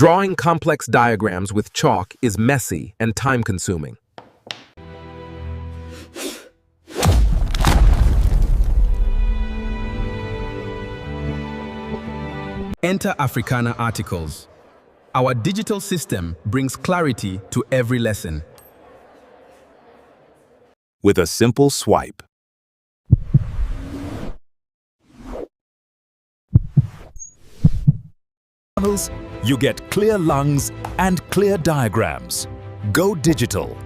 Drawing complex diagrams with chalk is messy and time-consuming. Enter Africana articles. Our digital system brings clarity to every lesson. With a simple swipe. You get clear lungs and clear diagrams. Go digital.